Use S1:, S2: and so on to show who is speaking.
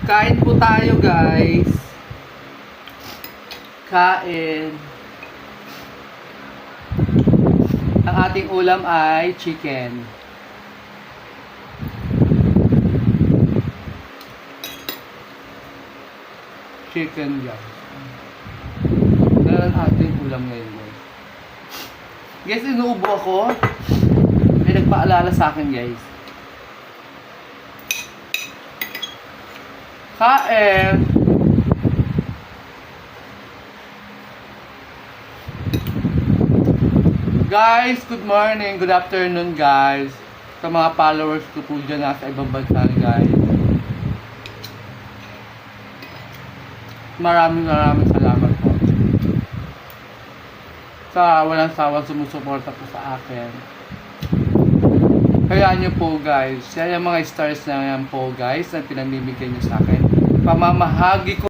S1: Kain po tayo, guys. Kain. Ang ating ulam ay chicken. Chicken, guys. Ganun ang ating ulam ngayon, guys. Guys, inuubo ako. May nagpaalala sa akin, guys. Kain. Guys, good morning, good afternoon, guys. Sa mga followers ko po dyan nasa ibang bansa, guys. Maraming salamat po. Sa walang sawang sumusuporta po sa akin. Kaya nyo po, guys. Yan yung mga stars na yan po, guys, na pinamimigay nyo sa akin. Pamamahagi ko